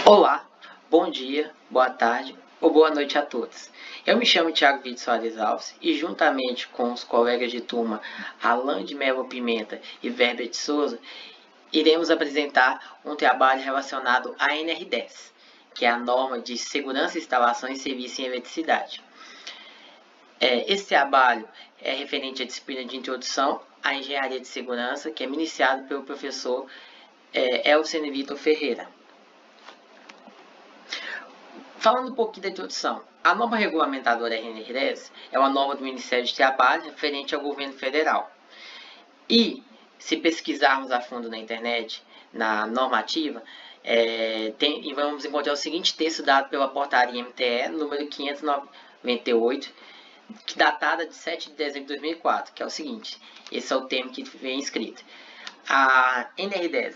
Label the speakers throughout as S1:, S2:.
S1: Olá, bom dia, boa tarde ou boa noite a todos. Eu me chamo Thiago Vitor Soares Alves e, juntamente com os colegas de turma Alan de Mello Pimenta e Weber de Souza, iremos apresentar um trabalho relacionado à NR10, que é a norma de segurança, instalações e serviços em eletricidade. Esse trabalho é referente à disciplina de introdução à engenharia de segurança, que é ministrado pelo professor Elcene Vitor Ferreira. Falando um pouquinho da introdução, a norma regulamentadora NR10 é uma norma do Ministério do Trabalho referente ao governo federal. E, se pesquisarmos a fundo na internet, na normativa, vamos encontrar o seguinte texto dado pela portaria MTE número 598, datada de 7 de dezembro de 2004, que é o seguinte, esse é o termo que vem escrito. A NR10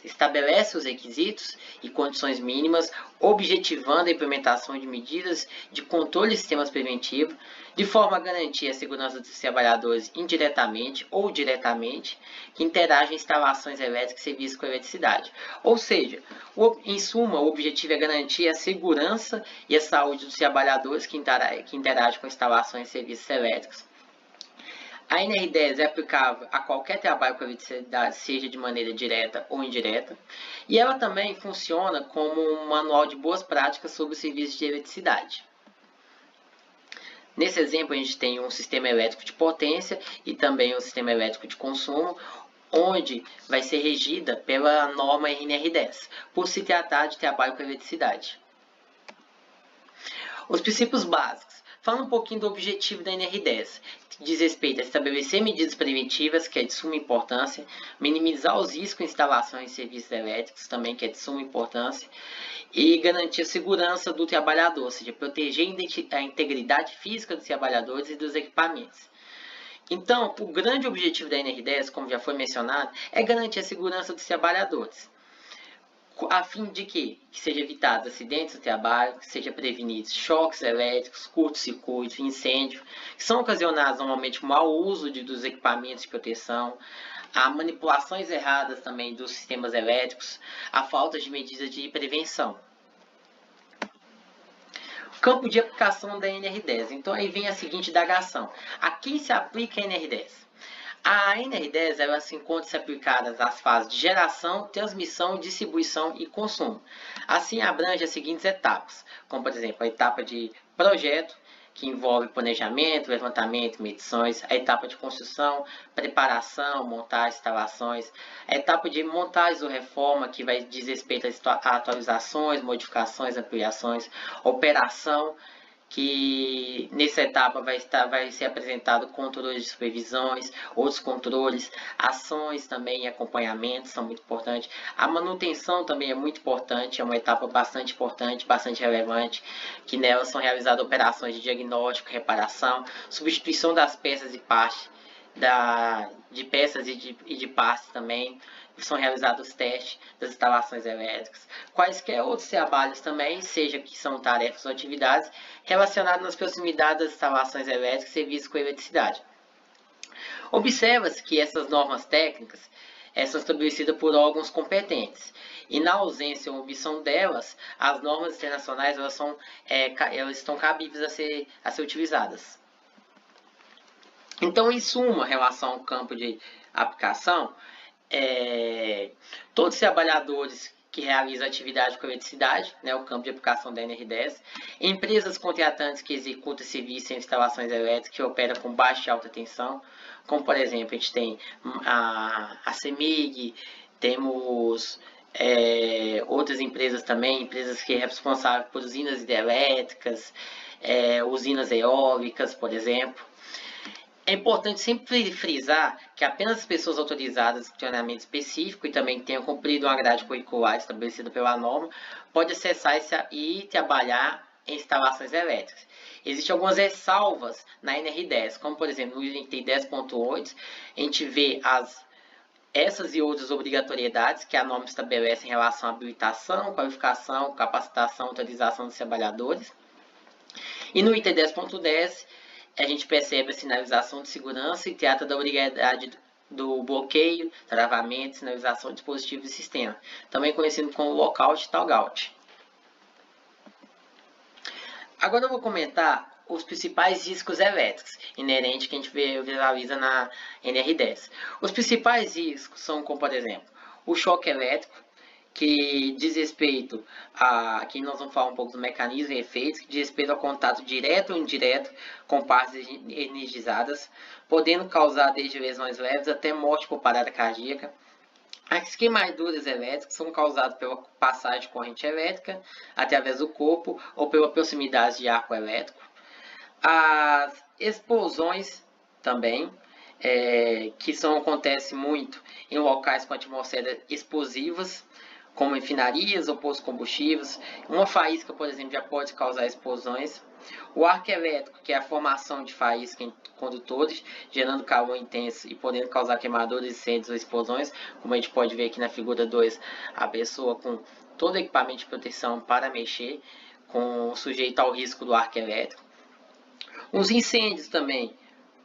S1: estabelece os requisitos e condições mínimas, objetivando a implementação de medidas de controle de sistemas preventivos, de forma a garantir a segurança dos trabalhadores indiretamente ou diretamente que interagem em instalações elétricas e serviços com eletricidade. Ou seja, em suma, o objetivo é garantir a segurança e a saúde dos trabalhadores que interagem com instalações e serviços elétricos. A NR10 é aplicável a qualquer trabalho com eletricidade, seja de maneira direta ou indireta, e ela também funciona como um manual de boas práticas sobre o serviço de eletricidade. Nesse exemplo, a gente tem um sistema elétrico de potência e também um sistema elétrico de consumo, onde vai ser regida pela norma NR10, por se tratar de trabalho com eletricidade. Os princípios básicos. Falando um pouquinho do objetivo da NR10, que diz respeito a estabelecer medidas preventivas, que é de suma importância, minimizar os riscos em instalações e serviços elétricos, também que é de suma importância, e garantir a segurança do trabalhador, ou seja, proteger a integridade física dos trabalhadores e dos equipamentos. Então, o grande objetivo da NR10, como já foi mencionado, é garantir a segurança dos trabalhadores, a fim de que seja evitado acidentes no trabalho, que seja prevenidos choques elétricos, curto-circuito, incêndio, que são ocasionados normalmente com mau uso dos equipamentos de proteção, a manipulações erradas também dos sistemas elétricos, a falta de medidas de prevenção. Campo de aplicação da NR10. Então aí vem a seguinte indagação: a quem se aplica a NR10? A NR10 ela se encontra aplicada às fases de geração, transmissão, distribuição e consumo. Assim, abrange as seguintes etapas, como, por exemplo, a etapa de projeto, que envolve planejamento, levantamento, medições, a etapa de construção, preparação, montagem, instalações, a etapa de montagem ou reforma, que vai dizer respeito a atualizações, modificações, ampliações, operação, que nessa etapa vai ser apresentado controles de supervisões, outros controles, ações também e acompanhamento são muito importantes. A manutenção também é muito importante, é uma etapa bastante importante, bastante relevante, que nela são realizadas operações de diagnóstico, reparação, substituição das peças e partes, de peças e de partes também, são realizados os testes das instalações elétricas. Quaisquer outros trabalhos também, seja que são tarefas ou atividades relacionadas nas proximidades das instalações elétricas e serviços com eletricidade. Observa-se que essas normas técnicas são estabelecidas por órgãos competentes. E na ausência ou omissão delas, as normas internacionais elas estão cabíveis a ser utilizadas. Então, em suma, em relação ao campo de aplicação, todos os trabalhadores que realizam atividade com eletricidade, o campo de aplicação da NR10, empresas contratantes que executam serviços em instalações elétricas que operam com baixa e alta tensão, como por exemplo, a gente tem a CEMIG, temos outras empresas também, empresas que são responsáveis por usinas hidrelétricas, usinas eólicas, por exemplo. É importante sempre frisar que apenas as pessoas autorizadas com treinamento específico e também que tenham cumprido uma grade curricular estabelecida pela norma podem acessar e trabalhar em instalações elétricas. Existem algumas ressalvas na NR10, como por exemplo no item 10.8, a gente vê essas e outras obrigatoriedades que a norma estabelece em relação à habilitação, qualificação, capacitação, autorização dos trabalhadores. E no item 10.10, a gente percebe a sinalização de segurança e trata da do bloqueio, travamento, sinalização de dispositivos e sistema, também conhecido como lockout e tagout. Agora eu vou comentar os principais riscos elétricos inerentes que a gente visualiza na NR10. Os principais riscos são, como por exemplo, o choque elétrico, que diz respeito a... Aqui nós vamos falar um pouco do mecanismo e efeitos, que diz respeito ao contato direto ou indireto com partes energizadas, podendo causar desde lesões leves até morte por parada cardíaca. As queimaduras elétricas são causadas pela passagem de corrente elétrica através do corpo ou pela proximidade de arco elétrico. As explosões também, que acontecem muito em locais com atmosfera explosivas, como refinarias ou postos combustíveis. Uma faísca, por exemplo, já pode causar explosões. O arco elétrico, que é a formação de faísca em condutores, gerando calor intenso e podendo causar queimaduras, incêndios ou explosões, como a gente pode ver aqui na figura 2, a pessoa com todo o equipamento de proteção para mexer, sujeito ao risco do arco elétrico. Os incêndios também,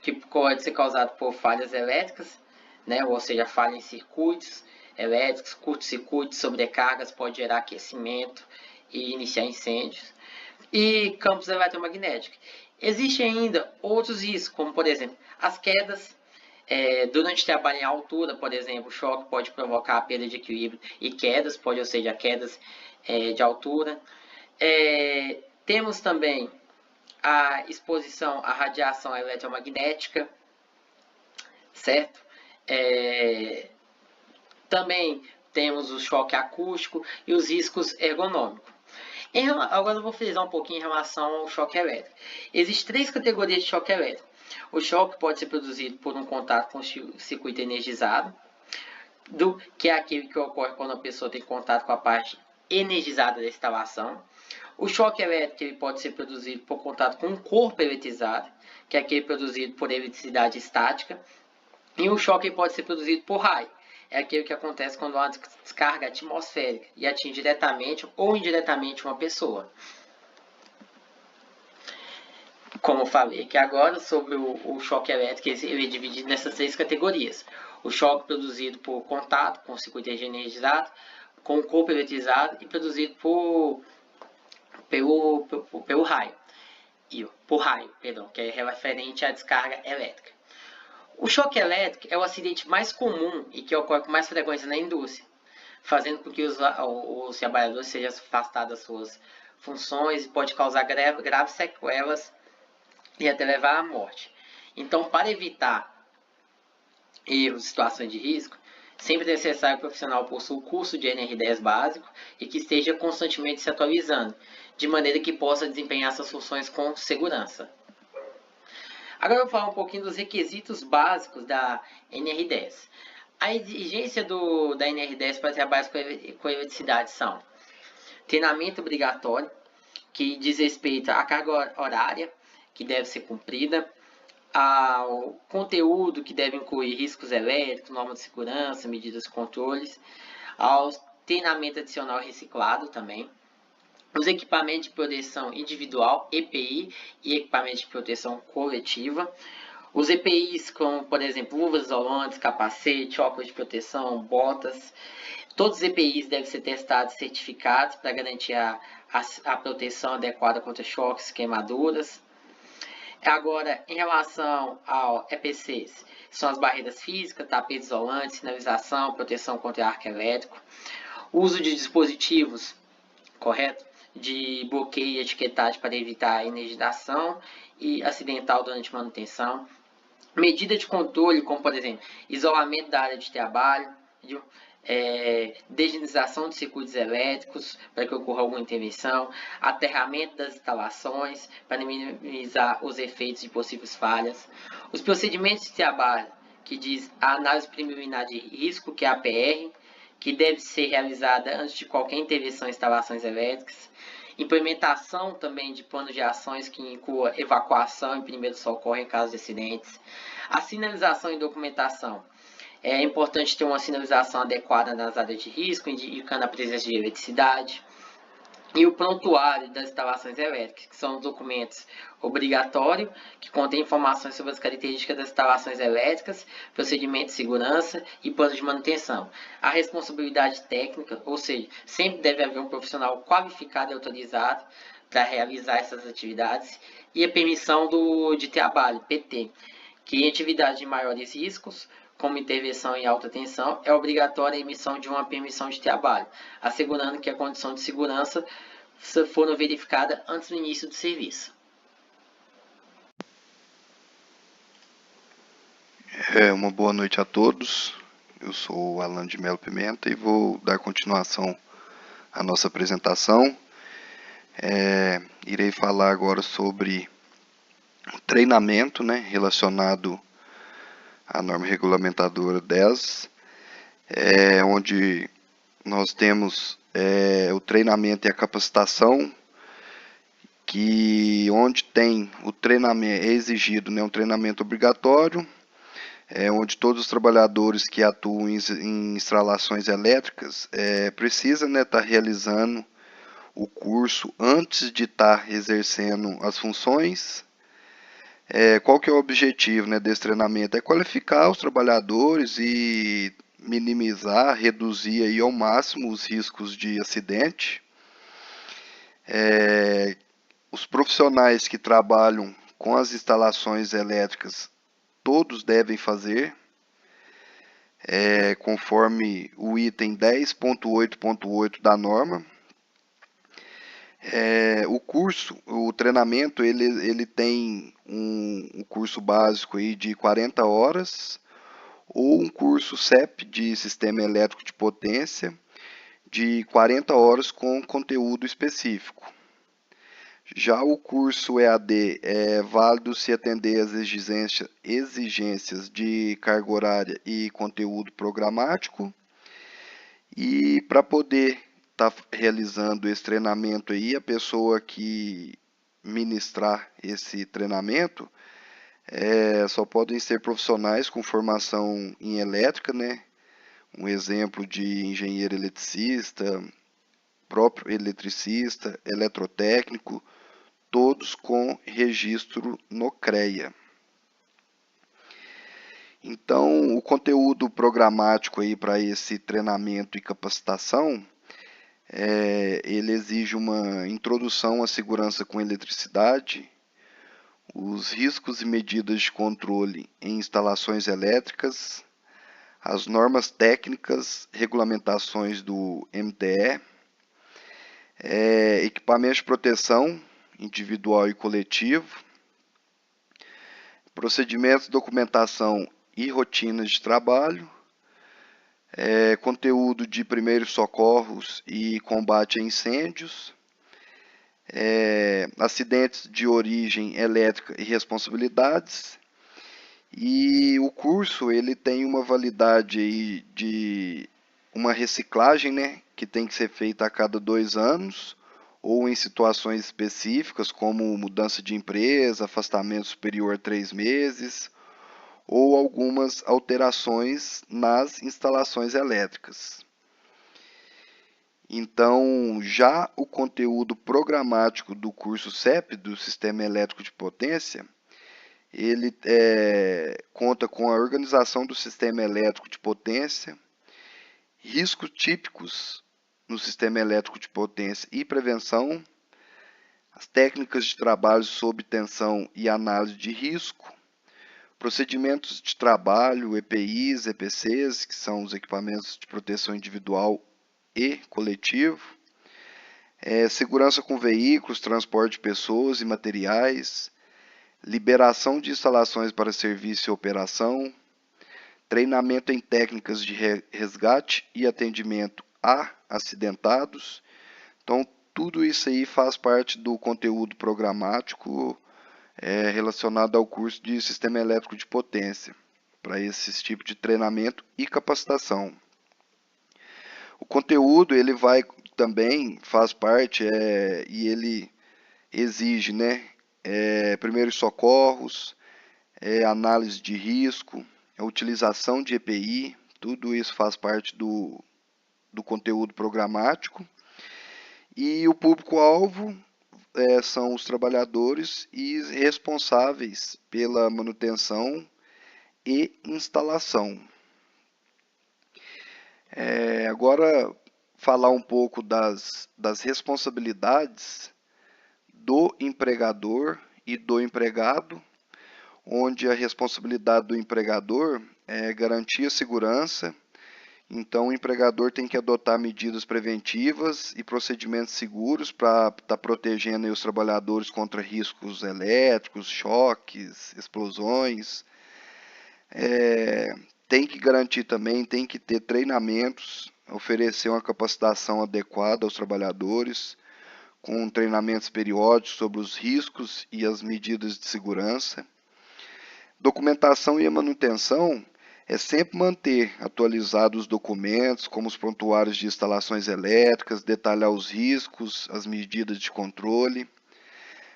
S1: que pode ser causado por falhas elétricas, né, ou seja, falha em circuitos elétricos, curto-circuitos, sobrecargas, pode gerar aquecimento e iniciar incêndios. E campos eletromagnéticos. Existem ainda outros riscos, como por exemplo, as quedas. Durante o trabalho em altura, por exemplo, o choque pode provocar a perda de equilíbrio e quedas, ou seja, quedas de altura. Temos também a exposição à radiação eletromagnética, certo? Também temos o choque acústico e os riscos ergonômicos. Agora eu vou frisar um pouquinho em relação ao choque elétrico. Existem 3 categorias de choque elétrico. O choque pode ser produzido por um contato com o circuito energizado, que é aquele que ocorre quando a pessoa tem contato com a parte energizada da instalação. O choque elétrico ele pode ser produzido por contato com um corpo eletrizado, que é aquele produzido por eletricidade estática. E o choque pode ser produzido por raio. É aquele que acontece quando há uma descarga atmosférica e atinge diretamente ou indiretamente uma pessoa. Como eu falei aqui agora sobre o choque elétrico, ele é dividido nessas 3 categorias. O choque produzido por contato com o circuito energizado, com o corpo eletrizado e produzido pelo raio. Que é referente à descarga elétrica. O choque elétrico é o acidente mais comum e que ocorre com mais frequência na indústria, fazendo com que os trabalhadores sejam afastados das suas funções e pode causar graves sequelas e até levar à morte. Então, para evitar erros e situações de risco, sempre é necessário que o profissional possua o curso de NR10 básico e que esteja constantemente se atualizando, de maneira que possa desempenhar suas funções com segurança. Agora eu vou falar um pouquinho dos requisitos básicos da NR10. A exigência da NR10 para trabalhos com eletricidade são treinamento obrigatório, que diz respeito à carga horária, que deve ser cumprida, ao conteúdo, que deve incluir riscos elétricos, normas de segurança, medidas de controles, ao treinamento adicional reciclado também, os equipamentos de proteção individual, EPI, e equipamentos de proteção coletiva. Os EPIs, como por exemplo, luvas isolantes, capacete, óculos de proteção, botas. Todos os EPIs devem ser testados e certificados para garantir a proteção adequada contra choques, queimaduras. Agora, em relação ao EPCs, são as barreiras físicas, tapetes isolantes, sinalização, proteção contra arco elétrico. Uso de dispositivos, correto? De bloqueio e etiquetagem para evitar a energização e acidental durante manutenção. Medida de controle, como por exemplo, isolamento da área de trabalho, designização de circuitos elétricos para que ocorra alguma intervenção, aterramento das instalações para minimizar os efeitos de possíveis falhas. Os procedimentos de trabalho, que diz a análise preliminar de risco, que é a APR, que deve ser realizada antes de qualquer intervenção em instalações elétricas. Implementação também de planos de ações que inclua evacuação e primeiro socorro em caso de acidentes. A sinalização e documentação. É importante ter uma sinalização adequada nas áreas de risco, indicando a presença de eletricidade. E o prontuário das instalações elétricas, que são os documentos obrigatórios, que contém informações sobre as características das instalações elétricas, procedimentos de segurança e planos de manutenção. A responsabilidade técnica, ou seja, sempre deve haver um profissional qualificado e autorizado para realizar essas atividades, e a permissão de trabalho, PT, que em atividades de maiores riscos, como intervenção em alta tensão, é obrigatória a emissão de uma permissão de trabalho, assegurando que a condição de segurança for verificada antes do início do serviço.
S2: Uma boa noite a todos. Eu sou o Alan de Melo Pimenta e vou dar continuação à nossa apresentação. Irei falar agora sobre o treinamento, relacionado à norma regulamentadora 10, onde nós temos o treinamento e a capacitação, onde tem o treinamento, é exigido um treinamento obrigatório, onde todos os trabalhadores que atuam em instalações elétricas precisam estar realizando o curso antes de estar exercendo as funções. Qual que é o objetivo desse treinamento? É qualificar os trabalhadores e minimizar, reduzir aí ao máximo os riscos de acidente. Os profissionais que trabalham com as instalações elétricas, todos devem fazer, conforme o item 10.8.8 da norma. O treinamento, ele tem um curso básico aí de 40 horas, ou um curso CEP de Sistema Elétrico de Potência, de 40 horas com conteúdo específico. Já o curso EAD é válido se atender às exigências de carga horária e conteúdo programático. E para poder estar realizando esse treinamento aí, a pessoa que ministrar esse treinamento só podem ser profissionais com formação em elétrica, Um exemplo de engenheiro eletricista, próprio eletricista, eletrotécnico, todos com registro no CREA. Então, o conteúdo programático aí para esse treinamento e capacitação, ele exige uma introdução à segurança com eletricidade, os riscos e medidas de controle em instalações elétricas, as normas técnicas, regulamentações do MTE, equipamentos de proteção individual e coletivo, procedimentos, documentação e rotinas de trabalho, conteúdo de primeiros socorros e combate a incêndios, acidentes de origem elétrica e responsabilidades. E o curso ele tem uma validade aí de uma reciclagem, que tem que ser feita a cada 2 anos, ou em situações específicas, como mudança de empresa, afastamento superior a 3 meses, ou algumas alterações nas instalações elétricas. Então, já o conteúdo programático do curso CEP, do Sistema Elétrico de Potência, ele conta com a organização do sistema elétrico de potência, riscos típicos no sistema elétrico de potência e prevenção, as técnicas de trabalho sob tensão e análise de risco, procedimentos de trabalho, EPIs, EPCs, que são os equipamentos de proteção individual e coletivo, segurança com veículos, transporte de pessoas e materiais, liberação de instalações para serviço e operação, treinamento em técnicas de resgate e atendimento a acidentados. Então, tudo isso aí faz parte do conteúdo programático relacionado ao curso de Sistema Elétrico de Potência, para esse tipo de treinamento e capacitação. O conteúdo, ele faz parte e ele exige, primeiros socorros, análise de risco, a utilização de EPI, tudo isso faz parte do conteúdo programático. E o público-alvo são os trabalhadores e responsáveis pela manutenção e instalação. Agora, falar um pouco das responsabilidades do empregador e do empregado, onde a responsabilidade do empregador é garantir a segurança. Então, o empregador tem que adotar medidas preventivas e procedimentos seguros para estar protegendo os trabalhadores contra riscos elétricos, choques, explosões. Tem que garantir também, tem que ter treinamentos, oferecer uma capacitação adequada aos trabalhadores, com treinamentos periódicos sobre os riscos e as medidas de segurança. Documentação e manutenção é sempre manter atualizados os documentos, como os prontuários de instalações elétricas, detalhar os riscos, as medidas de controle.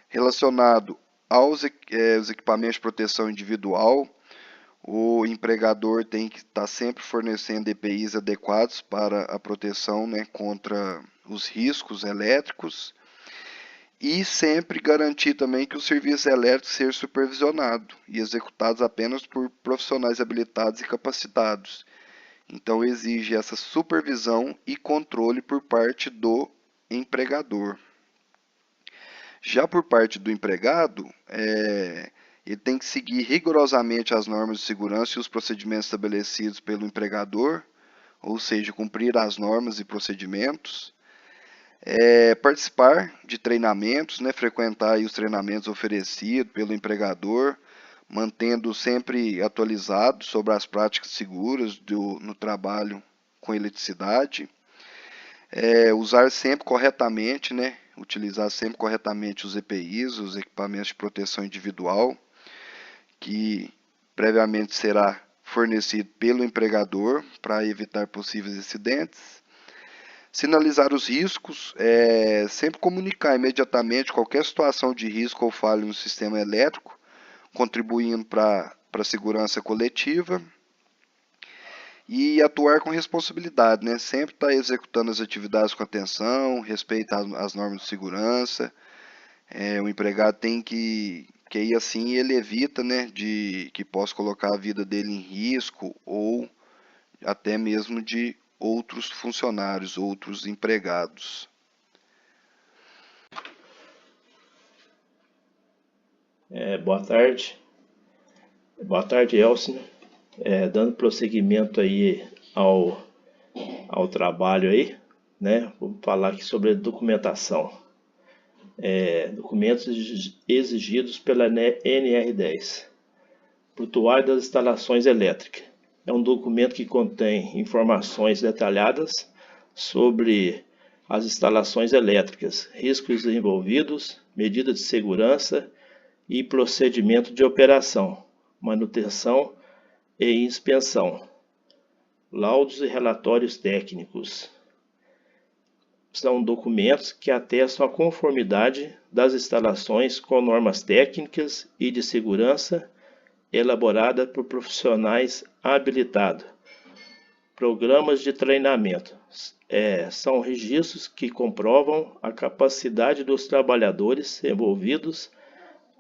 S2: Relacionado aos equipamentos de proteção individual, o empregador tem que estar sempre fornecendo EPIs adequados para a proteção, contra os riscos elétricos. E sempre garantir também que o serviço elétrico seja supervisionado e executado apenas por profissionais habilitados e capacitados. Então, exige essa supervisão e controle por parte do empregador. Já por parte do empregado, ele tem que seguir rigorosamente as normas de segurança e os procedimentos estabelecidos pelo empregador, ou seja, cumprir as normas e procedimentos. Participar de treinamentos, frequentar os treinamentos oferecidos pelo empregador, mantendo sempre atualizado sobre as práticas seguras no trabalho com eletricidade, usar sempre corretamente, utilizar sempre corretamente os EPIs, os equipamentos de proteção individual, que previamente será fornecido pelo empregador para evitar possíveis acidentes. Sinalizar os riscos, sempre comunicar imediatamente qualquer situação de risco ou falha no sistema elétrico, contribuindo para a segurança coletiva. E atuar com responsabilidade, sempre estar executando as atividades com atenção, respeito às normas de segurança. O empregado tem que aí assim ele evita de que possa colocar a vida dele em risco ou até mesmo de outros funcionários, outros empregados.
S3: Boa tarde. Boa tarde, Elcio. Dando prosseguimento aí ao trabalho aí, vou falar aqui sobre a documentação. Documentos exigidos pela NR10. Prontuário das instalações elétricas. É um documento que contém informações detalhadas sobre as instalações elétricas, riscos envolvidos, medidas de segurança e procedimento de operação, manutenção e inspeção. Laudos e relatórios técnicos. São documentos que atestam a conformidade das instalações com normas técnicas e de segurança elaborada por profissionais habilitados. Programas de treinamento. São registros que comprovam a capacidade dos trabalhadores envolvidos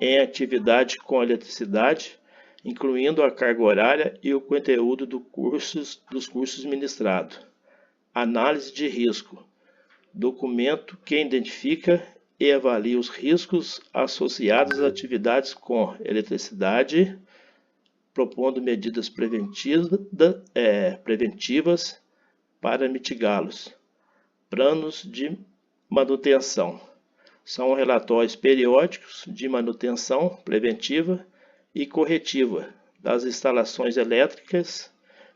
S3: em atividade com eletricidade, incluindo a carga horária e o conteúdo dos cursos ministrados. Análise de risco. Documento que identifica e avalia os riscos associados às atividades com eletricidade, propondo medidas preventivas para mitigá-los. Planos de manutenção. São relatórios periódicos de manutenção preventiva e corretiva das instalações elétricas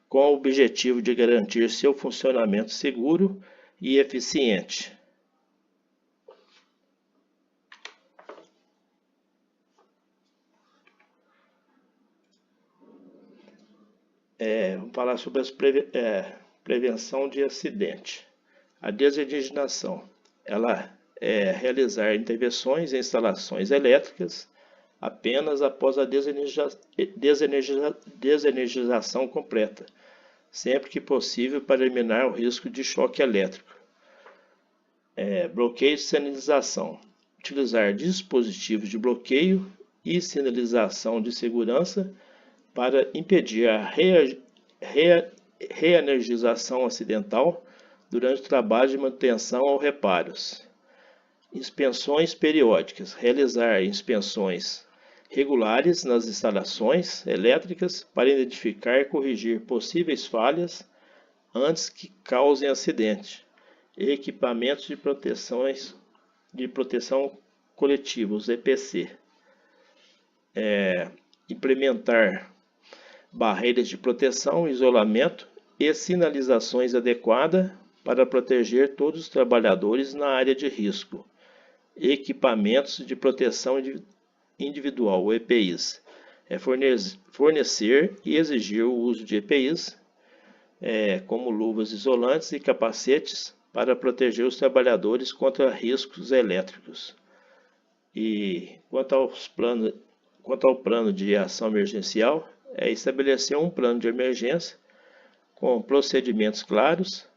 S3: com o objetivo de garantir seu funcionamento seguro e eficiente. Vamos falar sobre a prevenção de acidente. A desenergização, ela é realizar intervenções em instalações elétricas apenas após a desenergização completa, sempre que possível para eliminar o risco de choque elétrico. bloqueio e sinalização. Utilizar dispositivos de bloqueio e sinalização de segurança para impedir a reenergização acidental durante o trabalho de manutenção ou reparos. Inspeções periódicas. Realizar inspeções regulares nas instalações elétricas para identificar e corrigir possíveis falhas antes que causem acidente. Equipamentos de proteção coletiva, os EPC. Implementar barreiras de proteção, isolamento e sinalizações adequadas para proteger todos os trabalhadores na área de risco. Equipamentos de proteção individual, EPIs. Fornecer e exigir o uso de EPIs, como luvas isolantes e capacetes, para proteger os trabalhadores contra riscos elétricos. E quanto ao plano de ação emergencial, estabelecer um plano de emergência com procedimentos claros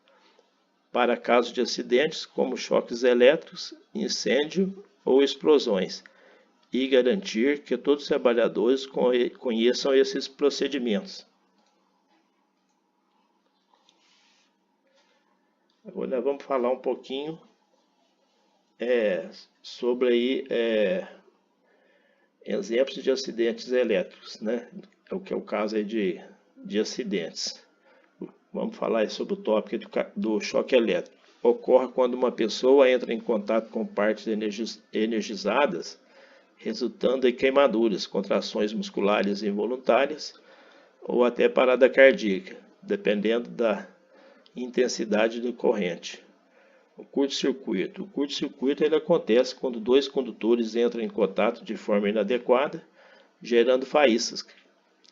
S3: para casos de acidentes como choques elétricos, incêndio ou explosões, e garantir que todos os trabalhadores conheçam esses procedimentos. Agora vamos falar um pouquinho sobre exemplos de acidentes elétricos, né? O que é o caso aí de acidentes. Vamos falar aí sobre o tópico do choque elétrico. Ocorre quando uma pessoa entra em contato com partes energizadas, resultando em queimaduras, contrações musculares involuntárias ou até parada cardíaca, dependendo da intensidade da corrente. O curto-circuito. O curto-circuito ele acontece quando dois condutores entram em contato de forma inadequada, gerando faíscas,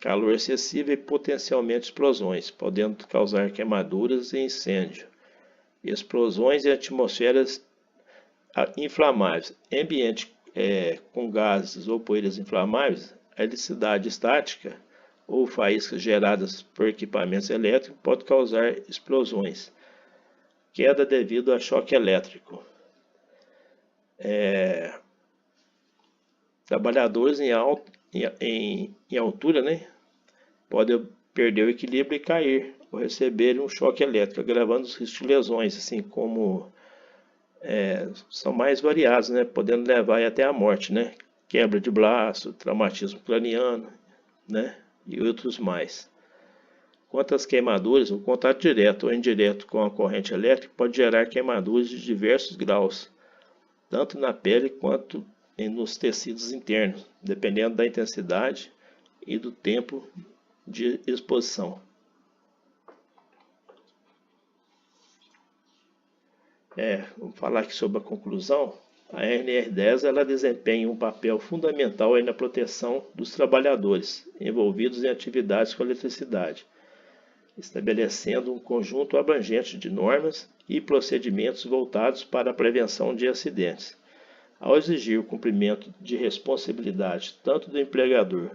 S3: calor excessivo e potencialmente explosões, podendo causar queimaduras e incêndio. Explosões em atmosferas inflamáveis. Ambiente com gases ou poeiras inflamáveis, a eletricidade estática ou faíscas geradas por equipamentos elétricos pode causar explosões. Queda devido a choque elétrico. Trabalhadores em altura, né, podem perder o equilíbrio e cair ou receber um choque elétrico, agravando os riscos de lesões, assim como são mais variados, né, podendo levar até a morte, né, quebra de braço, traumatismo craniano, né, e outros mais. Quanto às queimaduras, o contato direto ou indireto com a corrente elétrica pode gerar queimaduras de diversos graus, tanto na pele quanto nos tecidos internos, dependendo da intensidade e do tempo de exposição. Vamos falar aqui sobre a conclusão. A NR10 ela desempenha um papel fundamental aí na proteção dos trabalhadores envolvidos em atividades com eletricidade, estabelecendo um conjunto abrangente de normas e procedimentos voltados para a prevenção de acidentes. Ao exigir o cumprimento de responsabilidade tanto do empregador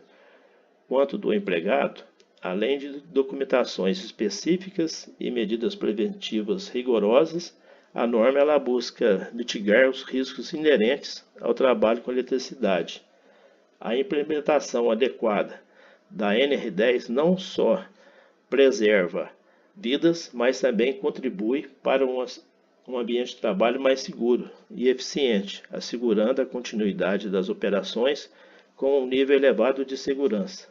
S3: quanto do empregado, além de documentações específicas e medidas preventivas rigorosas, a norma ela busca mitigar os riscos inerentes ao trabalho com eletricidade. A implementação adequada da NR10 não só preserva vidas, mas também contribui para um ambiente de trabalho mais seguro e eficiente, assegurando a continuidade das operações com um nível elevado de segurança.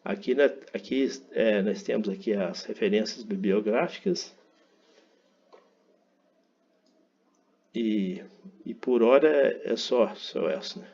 S3: Aqui nós temos aqui as referências bibliográficas e por hora é só essa, né?